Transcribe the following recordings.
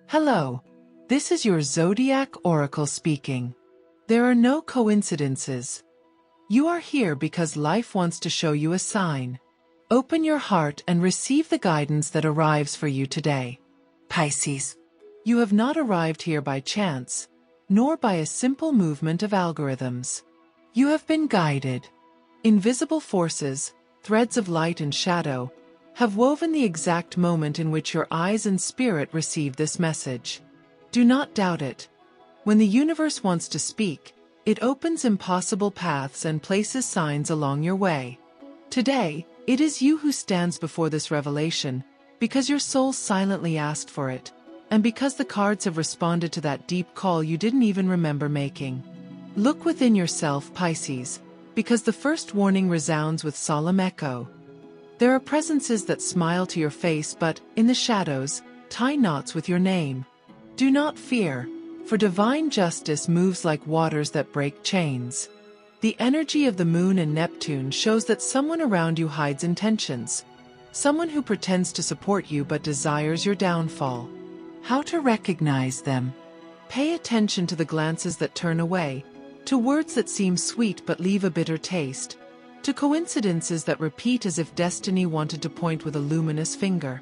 Hello, this is your Zodiac Oracle speaking. There are no coincidences. You are here because life wants to show you a sign. Open your heart and receive the guidance that arrives for you today. Pisces. You have not arrived here by chance, nor by a simple movement of algorithms. You have been guided. Invisible forces, threads of light and shadow, have woven the exact moment in which your eyes and spirit receive this message. Do not doubt it. When the universe wants to speak, it opens impossible paths and places signs along your way. Today, it is you who stands before this revelation, because your soul silently asked for it, and because the cards have responded to that deep call you didn't even remember making. Look within yourself, Pisces, because the first warning resounds with solemn echo. There are presences that smile to your face but, in the shadows, tie knots with your name. Do not fear, for divine justice moves like waters that break chains. The energy of the moon and Neptune shows that someone around you hides intentions. Someone who pretends to support you but desires your downfall. How to recognize them? Pay attention to the glances that turn away, to words that seem sweet but leave a bitter taste, to coincidences that repeat as if destiny wanted to point with a luminous finger.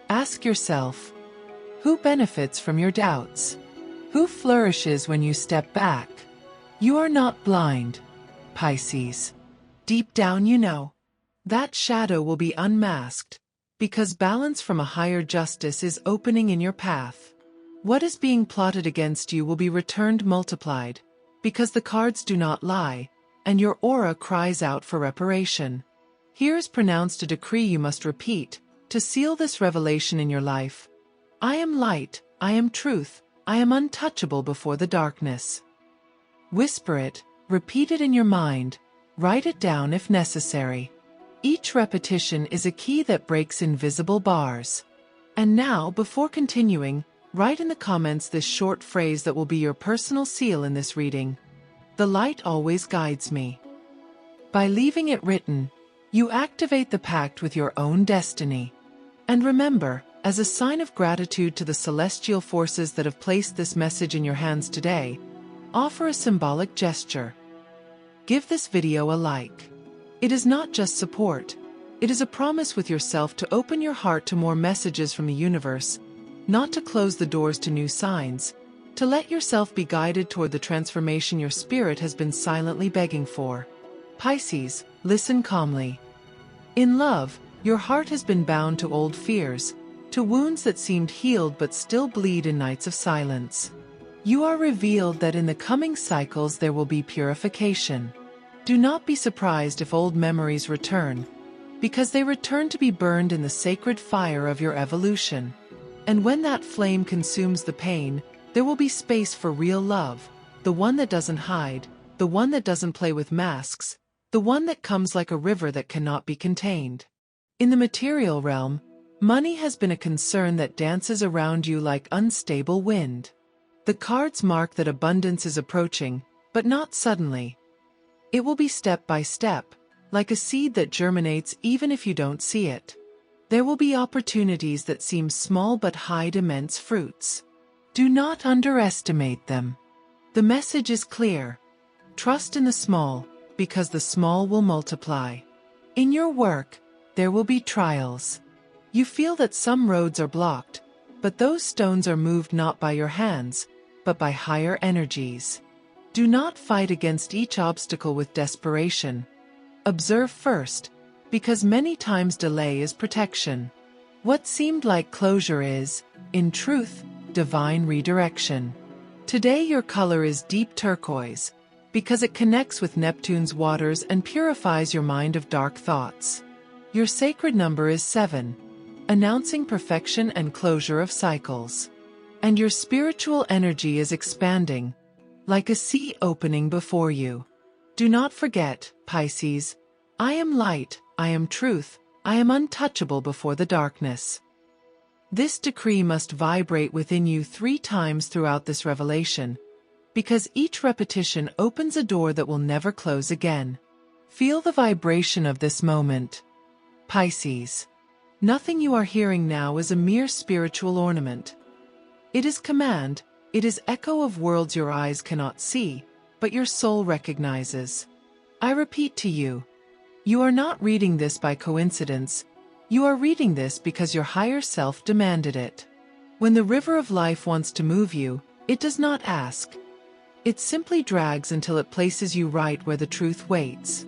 Ask yourself, who benefits from your doubts? Who flourishes when you step back? You are not blind, Pisces. Deep down you know. That shadow will be unmasked, because balance from a higher justice is opening in your path. What is being plotted against you will be returned multiplied, because the cards do not lie, and your aura cries out for reparation. Here is pronounced a decree you must repeat, to seal this revelation in your life. I am light, I am truth, I am untouchable before the darkness. Whisper it, repeat it in your mind, write it down if necessary. Each repetition is a key that breaks invisible bars. And now, before continuing, write in the comments this short phrase that will be your personal seal in this reading. The light always guides me. By leaving it written, you activate the pact with your own destiny. And remember, as a sign of gratitude to the celestial forces that have placed this message in your hands today, offer a symbolic gesture. Give this video a like. It is not just support. It is a promise with yourself to open your heart to more messages from the universe, not to close the doors to new signs, to let yourself be guided toward the transformation your spirit has been silently begging for. Pisces, listen calmly. In love, your heart has been bound to old fears, to wounds that seemed healed but still bleed in nights of silence. You are revealed that in the coming cycles there will be purification. Do not be surprised if old memories return, because they return to be burned in the sacred fire of your evolution. And when that flame consumes the pain, there will be space for real love, the one that doesn't hide, the one that doesn't play with masks, the one that comes like a river that cannot be contained. In the material realm, money has been a concern that dances around you like unstable wind. The cards mark that abundance is approaching, but not suddenly. It will be step by step, like a seed that germinates even if you don't see it. There will be opportunities that seem small but hide immense fruits. Do not underestimate them. The message is clear. Trust in the small, because the small will multiply. In your work, there will be trials. You feel that some roads are blocked, but those stones are moved not by your hands, but by higher energies. Do not fight against each obstacle with desperation. Observe first, because many times delay is protection. What seemed like closure is, in truth, divine redirection. Today your color is deep turquoise, because it connects with Neptune's waters and purifies your mind of dark thoughts. Your sacred number is 7, announcing perfection and closure of cycles. And your spiritual energy is expanding, like a sea opening before you. Do not forget, Pisces, I am light, I am truth, I am untouchable before the darkness. This decree must vibrate within you 3 times throughout this revelation, because each repetition opens a door that will never close again. Feel the vibration of this moment. Pisces. Nothing you are hearing now is a mere spiritual ornament. It is command, it is echo of worlds your eyes cannot see, but your soul recognizes. I repeat to you, you are not reading this by coincidence, you are reading this because your higher self demanded it. When the river of life wants to move you, it does not ask. It simply drags until it places you right where the truth waits.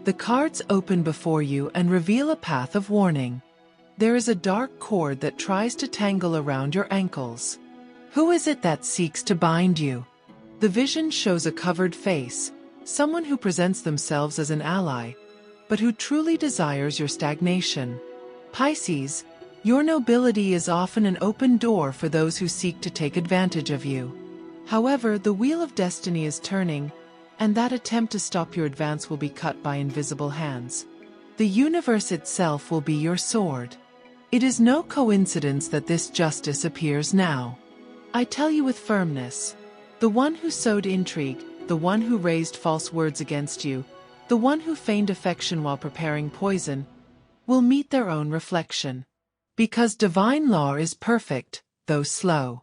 The cards open before you and reveal a path of warning. There is a dark cord that tries to tangle around your ankles. Who is it that seeks to bind you? The vision shows a covered face, someone who presents themselves as an ally, but who truly desires your stagnation. Pisces, your nobility is often an open door for those who seek to take advantage of you. However, the wheel of destiny is turning, and that attempt to stop your advance will be cut by invisible hands. The universe itself will be your sword. It is no coincidence that this justice appears now. I tell you with firmness, the one who sowed intrigue, the one who raised false words against you, the one who feigned affection while preparing poison, will meet their own reflection. Because divine law is perfect, though slow.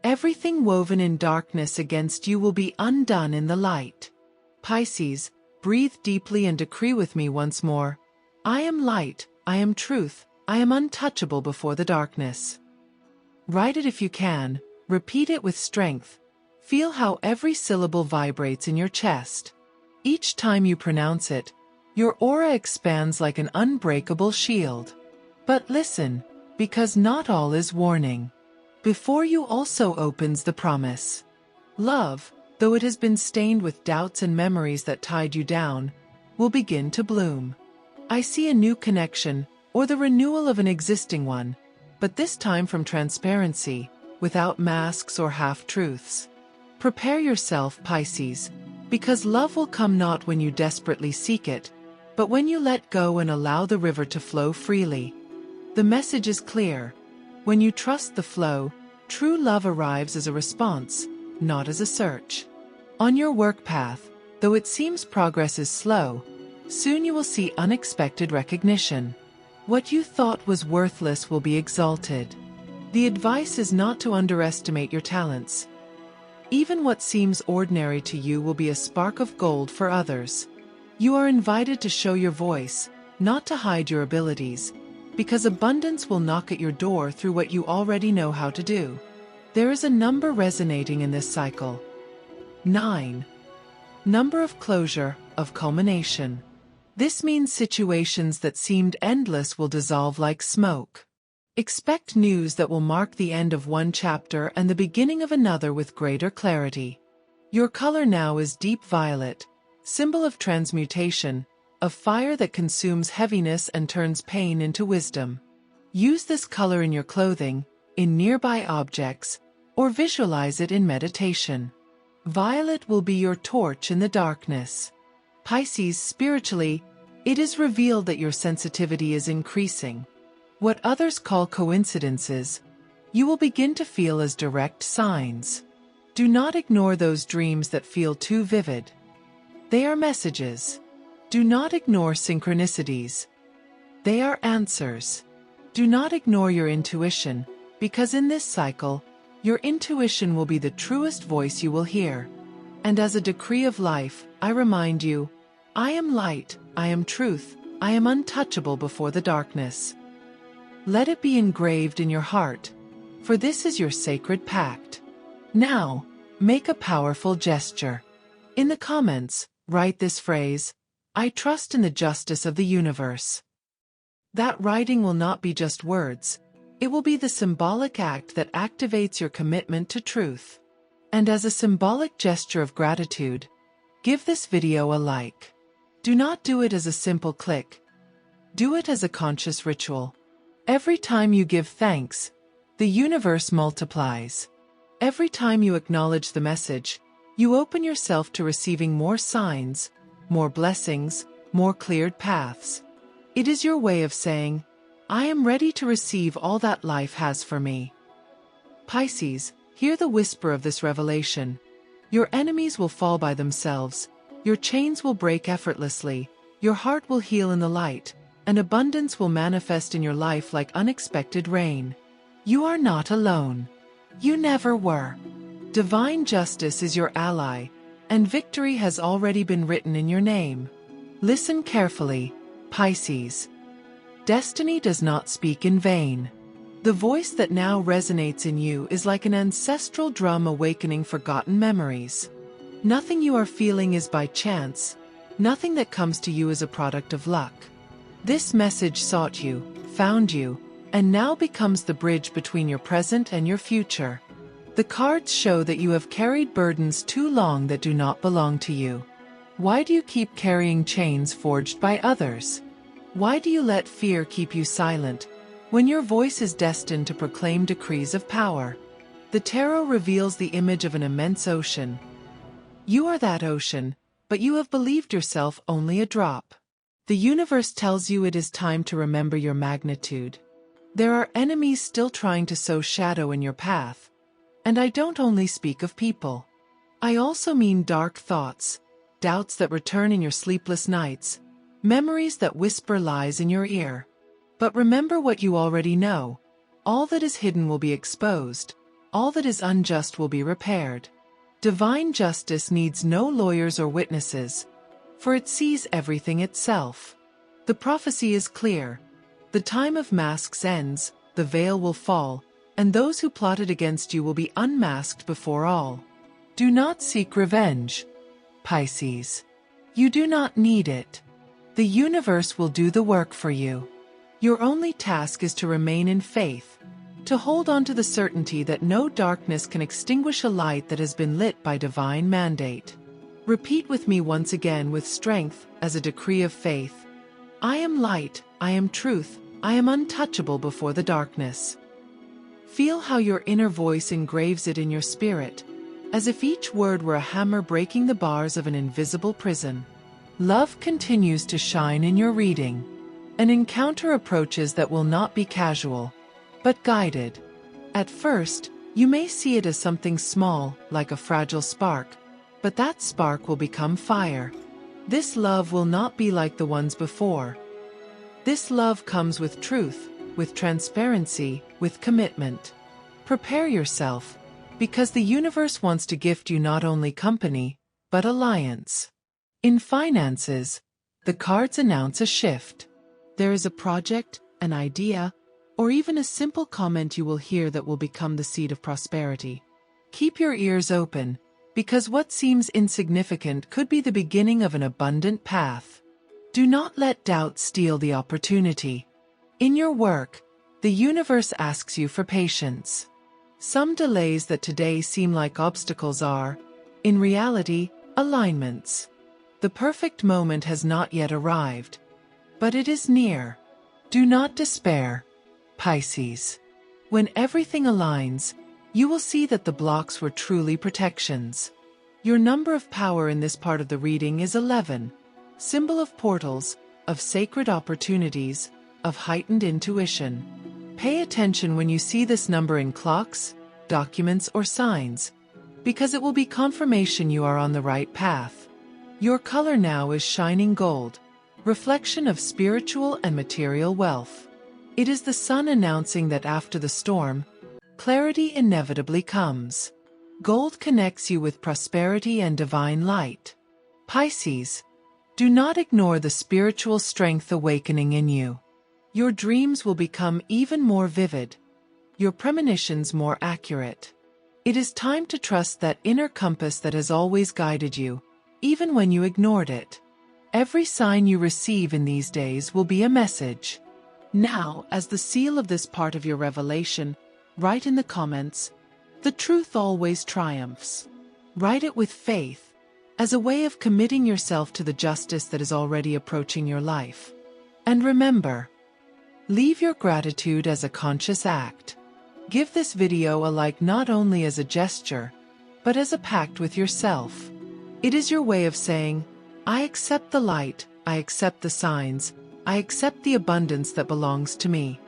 Everything woven in darkness against you will be undone in the light. Pisces, breathe deeply and decree with me once more. I am light, I am truth, I am untouchable before the darkness. Write it if you can, repeat it with strength. Feel how every syllable vibrates in your chest. Each time you pronounce it, your aura expands like an unbreakable shield. But listen, because not all is warning. Before you also opens the promise. Love, though it has been stained with doubts and memories that tied you down, will begin to bloom. I see a new connection, or the renewal of an existing one, but this time from transparency, without masks or half-truths. Prepare yourself, Pisces, because love will come not when you desperately seek it, but when you let go and allow the river to flow freely. The message is clear. When you trust the flow, true love arrives as a response, not as a search. On your work path, though it seems progress is slow, soon you will see unexpected recognition. What you thought was worthless will be exalted. The advice is not to underestimate your talents. Even what seems ordinary to you will be a spark of gold for others. You are invited to show your voice, not to hide your abilities, because abundance will knock at your door through what you already know how to do. There is a number resonating in this cycle. 9. Number of closure, of culmination. This means situations that seemed endless will dissolve like smoke. Expect news that will mark the end of one chapter and the beginning of another with greater clarity. Your color now is deep violet, symbol of transmutation, of fire that consumes heaviness and turns pain into wisdom. Use this color in your clothing, in nearby objects, or visualize it in meditation. Violet will be your torch in the darkness. Pisces, spiritually, it is revealed that your sensitivity is increasing. What others call coincidences, you will begin to feel as direct signs. Do not ignore those dreams that feel too vivid. They are messages. Do not ignore synchronicities. They are answers. Do not ignore your intuition, because in this cycle, your intuition will be the truest voice you will hear. And as a decree of life, I remind you, I am light, I am truth, I am untouchable before the darkness. Let it be engraved in your heart, for this is your sacred pact. Now, make a powerful gesture. In the comments, write this phrase, I trust in the justice of the universe. That writing will not be just words. It will be the symbolic act that activates your commitment to truth. And as a symbolic gesture of gratitude, give this video a like. Do not do it as a simple click. Do it as a conscious ritual. Every time you give thanks, the universe multiplies. Every time you acknowledge the message, you open yourself to receiving more signs, more blessings, more cleared paths. It is your way of saying, I am ready to receive all that life has for me. Pisces, hear the whisper of this revelation. Your enemies will fall by themselves, your chains will break effortlessly, your heart will heal in the light, and abundance will manifest in your life like unexpected rain. You are not alone. You never were. Divine justice is your ally, and victory has already been written in your name. Listen carefully, Pisces. Destiny does not speak in vain. The voice that now resonates in you is like an ancestral drum awakening forgotten memories. Nothing you are feeling is by chance. Nothing that comes to you is a product of luck. This message sought you, found you, and now becomes the bridge between your present and your future. The cards show that you have carried burdens too long that do not belong to you. Why do you keep carrying chains forged by others? Why do you let fear keep you silent, when your voice is destined to proclaim decrees of power? The tarot reveals the image of an immense ocean. You are that ocean, but you have believed yourself only a drop. The universe tells you it is time to remember your magnitude. There are enemies still trying to sow shadow in your path. And I don't only speak of people. I also mean dark thoughts, doubts that return in your sleepless nights, memories that whisper lies in your ear. But remember what you already know. All that is hidden will be exposed. All that is unjust will be repaired. Divine justice needs no lawyers or witnesses, for it sees everything itself. The prophecy is clear. The time of masks ends, the veil will fall, and those who plotted against you will be unmasked before all. Do not seek revenge, Pisces. You do not need it. The universe will do the work for you. Your only task is to remain in faith, to hold on to the certainty that no darkness can extinguish a light that has been lit by divine mandate. Repeat with me once again with strength as a decree of faith. I am light, I am truth, I am untouchable before the darkness. Feel how your inner voice engraves it in your spirit, as if each word were a hammer breaking the bars of an invisible prison. Love continues to shine in your reading. An encounter approaches that will not be casual, but guided. At first, you may see it as something small, like a fragile spark, but that spark will become fire. This love will not be like the ones before. This love comes with truth, with transparency, with commitment. Prepare yourself, because the universe wants to gift you not only company, but alliance. In finances, the cards announce a shift. There is a project, an idea, or even a simple comment you will hear that will become the seed of prosperity. Keep your ears open, because what seems insignificant could be the beginning of an abundant path. Do not let doubt steal the opportunity. In your work, the universe asks you for patience. Some delays that today seem like obstacles are, in reality, alignments. The perfect moment has not yet arrived, but it is near. Do not despair, Pisces. When everything aligns, you will see that the blocks were truly protections. Your number of power in this part of the reading is 11, symbol of portals, of sacred opportunities, of heightened intuition. Pay attention when you see this number in clocks, documents, or signs, because it will be confirmation you are on the right path. Your color now is shining gold, reflection of spiritual and material wealth. It is the sun announcing that after the storm, clarity inevitably comes. Gold connects you with prosperity and divine light. Pisces, do not ignore the spiritual strength awakening in you. Your dreams will become even more vivid, your premonitions more accurate. It is time to trust that inner compass that has always guided you, even when you ignored it. Every sign you receive in these days will be a message. Now, as the seal of this part of your revelation, write in the comments, "The truth always triumphs." Write it with faith, as a way of committing yourself to the justice that is already approaching your life. And remember, leave your gratitude as a conscious act. Give this video a like not only as a gesture, but as a pact with yourself. It is your way of saying, I accept the light, I accept the signs, I accept the abundance that belongs to me.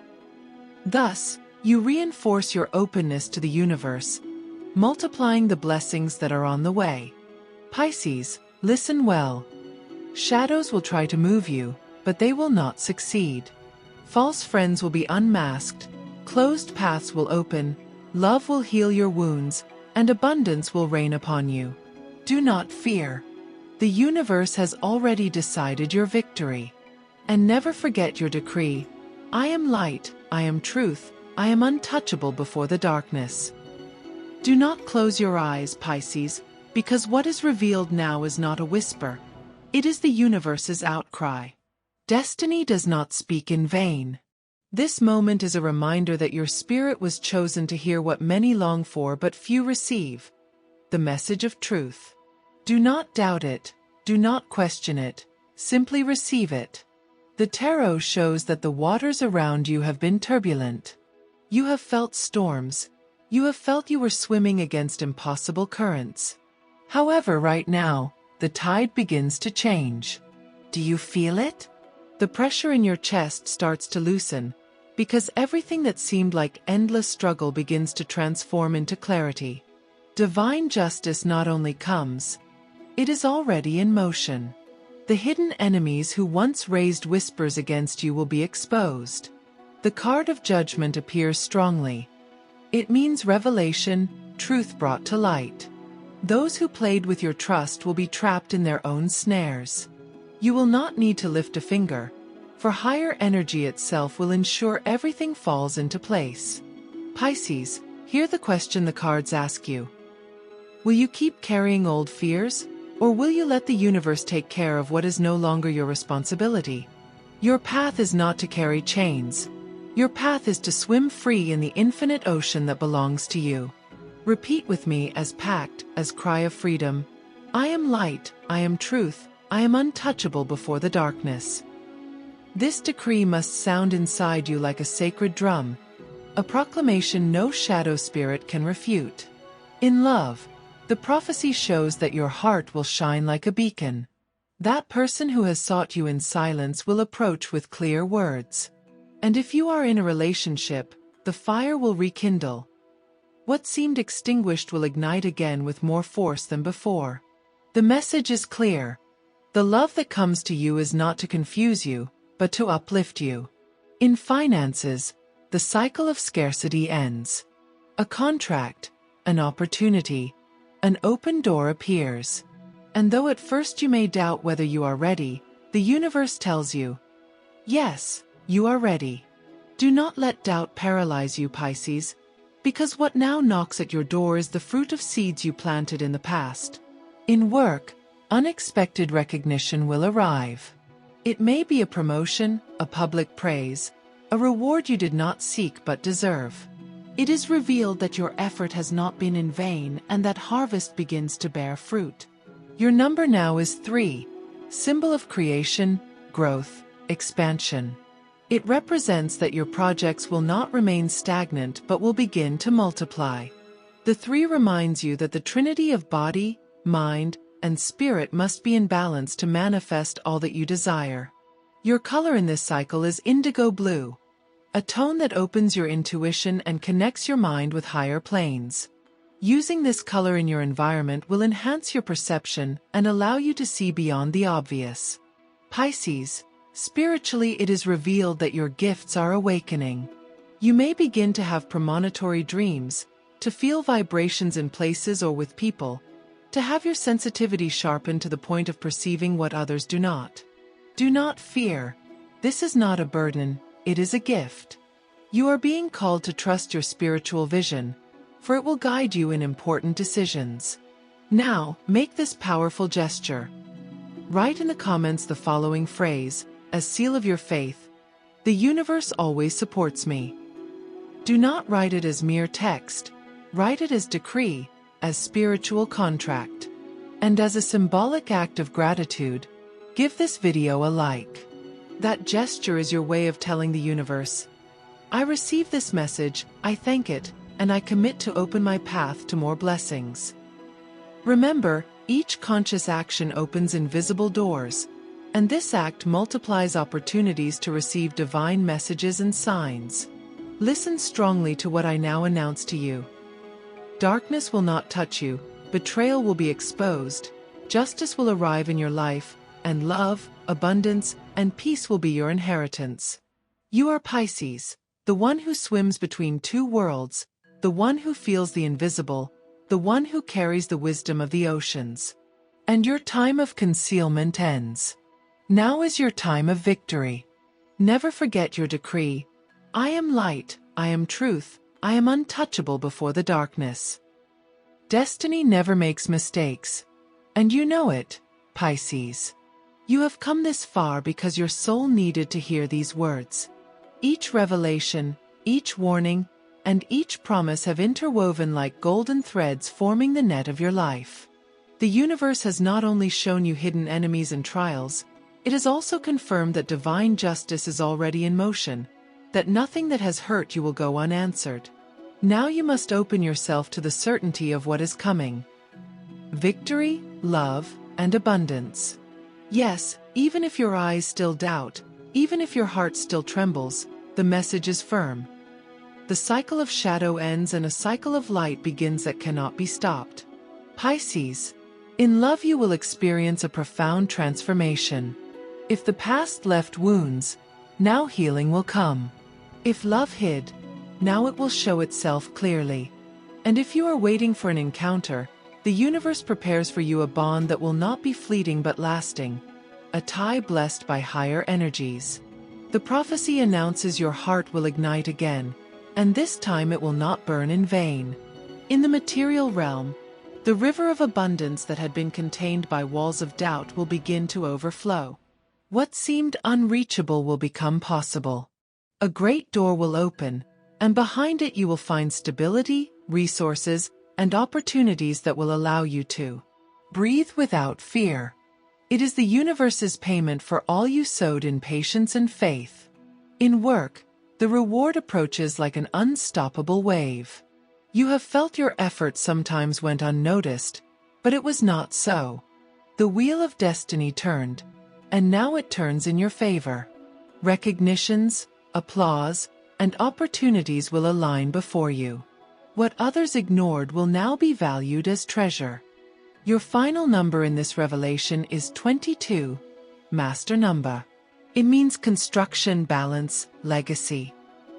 Thus, you reinforce your openness to the universe, multiplying the blessings that are on the way. Pisces, listen well. Shadows will try to move you, but they will not succeed. False friends will be unmasked, closed paths will open, Love will heal your wounds, and abundance will reign upon you. Do not fear. The universe has already decided your victory. And never forget your decree. I am light, I am truth, I am untouchable before the darkness. Do not close your eyes, Pisces, because what is revealed now is not a whisper. It is the universe's outcry. Destiny does not speak in vain. This moment is a reminder that your spirit was chosen to hear what many long for but few receive. The message of truth. Do not doubt it, do not question it, simply receive it. The tarot shows that the waters around you have been turbulent. You have felt storms. You have felt you were swimming against impossible currents. However, right now, the tide begins to change. Do you feel it? The pressure in your chest starts to loosen, because everything that seemed like endless struggle begins to transform into clarity. Divine justice not only comes, it is already in motion. The hidden enemies who once raised whispers against you will be exposed. The card of judgment appears strongly. It means revelation, truth brought to light. Those who played with your trust will be trapped in their own snares. You will not need to lift a finger, for higher energy itself will ensure everything falls into place. Pisces, hear the question the cards ask you. Will you keep carrying old fears, or will you let the universe take care of what is no longer your responsibility? Your path is not to carry chains. Your path is to swim free in the infinite ocean that belongs to you. Repeat with me as pact, as cry of freedom. I am light, I am truth, I am untouchable before the darkness. This decree must sound inside you like a sacred drum, a proclamation no shadow spirit can refute. In love, the prophecy shows that your heart will shine like a beacon. That person who has sought you in silence will approach with clear words. And if you are in a relationship, the fire will rekindle. What seemed extinguished will ignite again with more force than before. The message is clear. The love that comes to you is not to confuse you, but to uplift you. In finances, the cycle of scarcity ends. A contract, an opportunity, an open door appears. And though at first you may doubt whether you are ready, the universe tells you, yes, you are ready. Do not let doubt paralyze you, Pisces, because what now knocks at your door is the fruit of seeds you planted in the past. In work, unexpected recognition will arrive. It may be a promotion, a public praise, a reward you did not seek but deserve. It is revealed that your effort has not been in vain and that harvest begins to bear fruit. Your number now is 3, symbol of creation, growth, expansion. It represents that your projects will not remain stagnant but will begin to multiply. The 3 reminds you that the trinity of body, mind, and spirit must be in balance to manifest all that you desire. Your color in this cycle is indigo blue, a tone that opens your intuition and connects your mind with higher planes. Using this color in your environment will enhance your perception and allow you to see beyond the obvious. Pisces, spiritually it is revealed that your gifts are awakening. You may begin to have premonitory dreams, to feel vibrations in places or with people, to have your sensitivity sharpened to the point of perceiving what others do not. Do not fear. This is not a burden, it is a gift. You are being called to trust your spiritual vision, for it will guide you in important decisions. Now, make this powerful gesture. Write in the comments the following phrase, as seal of your faith: the universe always supports me. Do not write it as mere text. Write it as decree, as spiritual contract. And as a symbolic act of gratitude, give this video a like. That gesture is your way of telling the universe, I receive this message, I thank it, and I commit to open my path to more blessings. Remember, each conscious action opens invisible doors, and this act multiplies opportunities to receive divine messages and signs. Listen strongly to what I now announce to you. Darkness will not touch you, betrayal will be exposed, justice will arrive in your life, and love, abundance, and peace will be your inheritance. You are Pisces, the one who swims between 2 worlds, the one who feels the invisible, the one who carries the wisdom of the oceans. And your time of concealment ends. Now is your time of victory. Never forget your decree. I am light, I am truth, I am untouchable before the darkness. Destiny never makes mistakes. And you know it, Pisces. You have come this far because your soul needed to hear these words. Each revelation, each warning, and each promise have interwoven like golden threads forming the net of your life. The universe has not only shown you hidden enemies and trials, it has also confirmed that divine justice is already in motion, that nothing that has hurt you will go unanswered. Now you must open yourself to the certainty of what is coming. Victory, love, and abundance. Yes, even if your eyes still doubt, even if your heart still trembles, the message is firm. The cycle of shadow ends and a cycle of light begins that cannot be stopped. Pisces, in love you will experience a profound transformation. If the past left wounds, now healing will come. If love hid, now it will show itself clearly. And if you are waiting for an encounter, the universe prepares for you a bond that will not be fleeting but lasting, a tie blessed by higher energies. The prophecy announces your heart will ignite again, and this time it will not burn in vain. In the material realm, the river of abundance that had been contained by walls of doubt will begin to overflow. What seemed unreachable will become possible. A great door will open, and behind it you will find stability, resources, and opportunities that will allow you to breathe without fear. It is the universe's payment for all you sowed in patience and faith. In work, the reward approaches like an unstoppable wave. You have felt your effort sometimes went unnoticed, but it was not so. The wheel of destiny turned, and now it turns in your favor. Recognitions, applause, and opportunities will align before you. What others ignored will now be valued as treasure. Your final number in this revelation is 22, master number. It means construction, balance, legacy.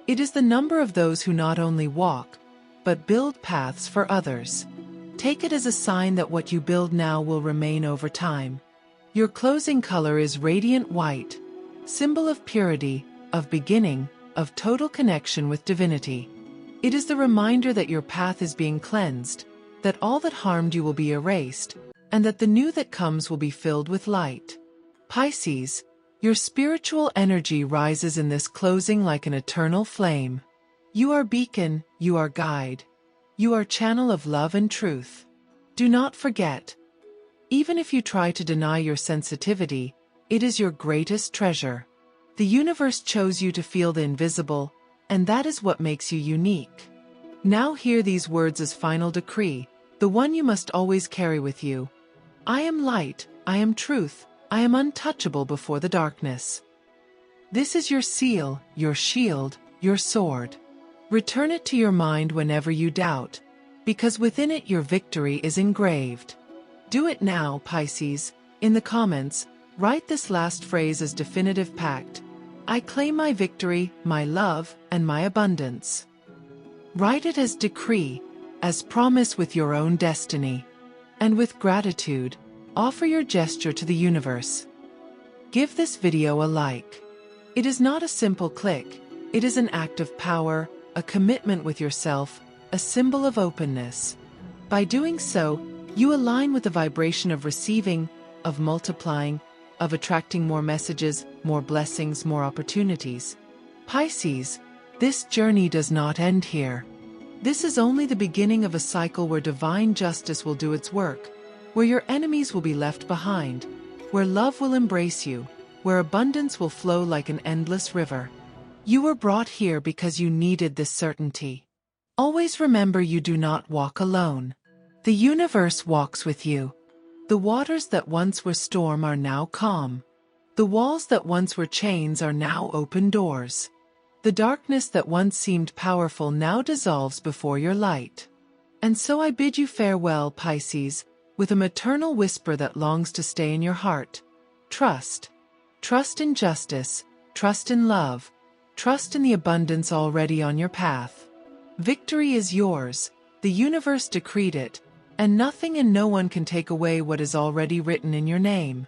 It is the number of those who not only walk, but build paths for others. Take it as a sign that what you build now will remain over time. Your closing color is radiant white, symbol of purity, of beginning, of total connection with divinity. It is the reminder that your path is being cleansed, that all that harmed you will be erased, and that the new that comes will be filled with light. Pisces, your spiritual energy rises in this closing like an eternal flame. You are beacon, you are guide. You are channel of love and truth. Do not forget. Even if you try to deny your sensitivity, it is your greatest treasure. The universe chose you to feel the invisible, and that is what makes you unique. Now hear these words as final decree, the one you must always carry with you. I am light, I am truth, I am untouchable before the darkness. This is your seal, your shield, your sword. Return it to your mind whenever you doubt, because within it your victory is engraved. Do it now, Pisces. In the comments, write this last phrase as definitive pact. I claim my victory, my love, and my abundance. Write it as decree, as promise with your own destiny. And with gratitude, offer your gesture to the universe. Give this video a like. It is not a simple click, it is an act of power, a commitment with yourself, a symbol of openness. By doing so, you align with the vibration of receiving, of multiplying, of attracting more messages, more blessings, more opportunities. Pisces, this journey does not end here. This is only the beginning of a cycle where divine justice will do its work, where your enemies will be left behind, where love will embrace you, where abundance will flow like an endless river. You were brought here because you needed this certainty. Always remember you do not walk alone. The universe walks with you. The waters that once were storm are now calm. The walls that once were chains are now open doors. The darkness that once seemed powerful now dissolves before your light. And so I bid you farewell, Pisces, with a maternal whisper that longs to stay in your heart. Trust. Trust in justice, trust in love, trust in the abundance already on your path. Victory is yours, the universe decreed it, and nothing and no one can take away what is already written in your name.